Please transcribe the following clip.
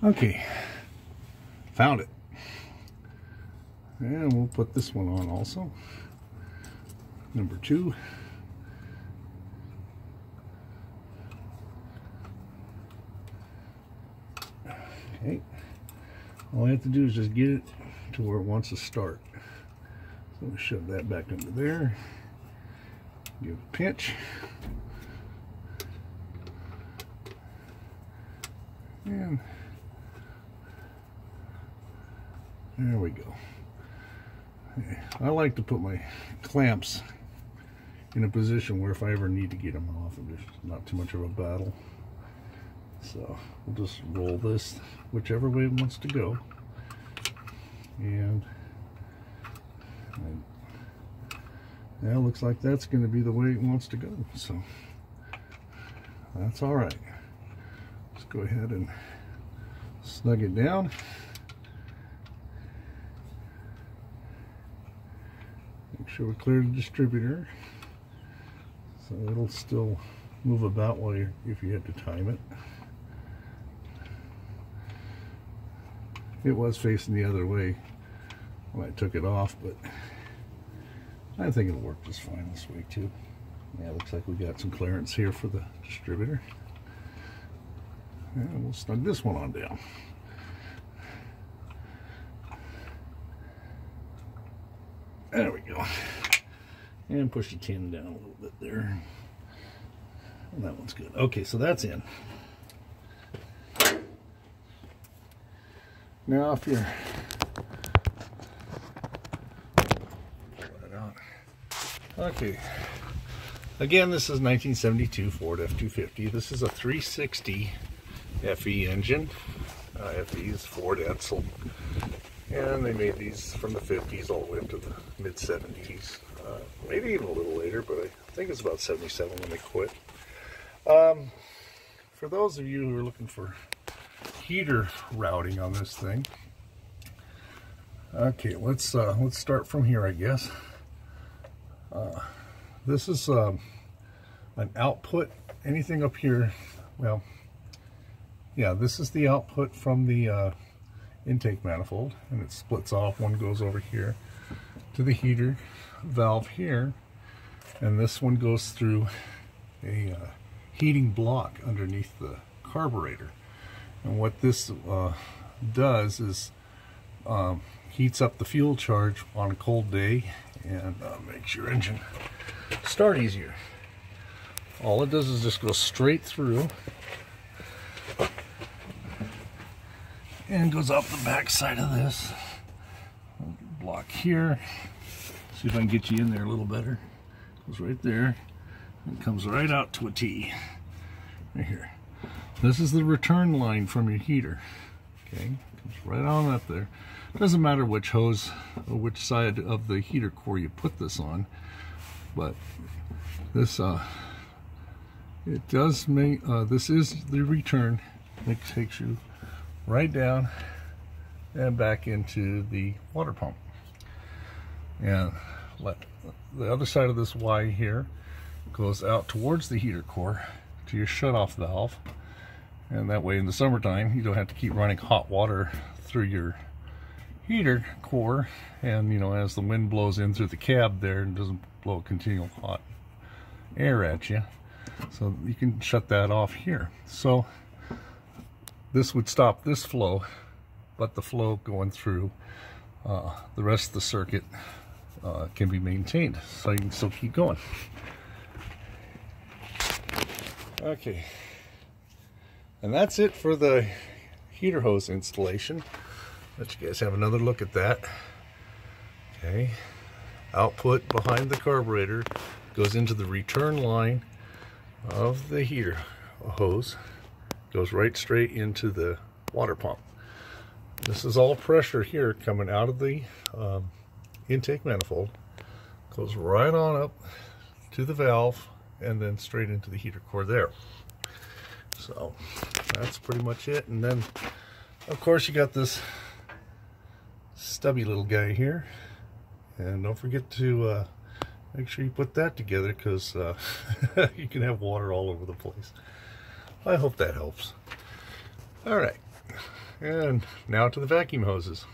Okay, found it. And we'll put this one on also. Number 2. Okay. All I have to do is just get it to where it wants to start. So we'll shove that back under there. Give it a pinch. And there we go. I like to put my clamps in a position where if I ever need to get them off, there's not too much of a battle. So we'll just roll this whichever way it wants to go. And now it looks like that's going to be the way it wants to go. So that's all right. Let's go ahead and snug it down. Make sure we clear the distributor, so it'll still move about while if you had to time it. It was facing the other way when I took it off, but I think it'll work just fine this way too. Yeah, looks like we got some clearance here for the distributor. And we'll snug this one on down. There we go. And push the tin down a little bit there. And that one's good. Okay, so that's in. Now if you're okay, again, this is 1972 Ford F250. This is a 360 FE engine. FE is Ford Edsel. And they made these from the 50s all the way up to the mid 70s. Maybe even a little later, but I think it's about 77 when they quit. For those of you who are looking for heater routing on this thing, okay, let's start from here, I guess. This is an output. Anything up here, well, yeah, this is the output from the intake manifold, and it splits off. One goes over here to the heater valve here, and this one goes through a heating block underneath the carburetor. And what this does is heats up the fuel charge on a cold day and makes your engine start easier. All it does is just go straight through and goes out the back side of this block here. See if I can get you in there a little better. Goes right there and comes right out to a T right here. This is the return line from your heater. Okay, comes right on up there. Doesn't matter which hose or which side of the heater core you put this on, but this it does make this is the return. It takes you right down and back into the water pump. And let the other side of this Y here goes out towards the heater core to your shutoff valve. And that way in the summertime you don't have to keep running hot water through your heater core, and you know, as the wind blows in through the cab there, it doesn't blow continual hot air at you. So you can shut that off here. So this would stop this flow, but the flow going through the rest of the circuit can be maintained, so you can still keep going. Okay, and that's it for the heater hose installation. Let you guys have another look at that. Okay, output behind the carburetor goes into the return line of the heater hose, goes right straight into the water pump. This is all pressure here coming out of the intake manifold, goes right on up to the valve and then straight into the heater core there. So that's pretty much it. And then of course you got this stubby little guy here, and don't forget to make sure you put that together, because you can have water all over the place. I hope that helps. All right. And now to the vacuum hoses.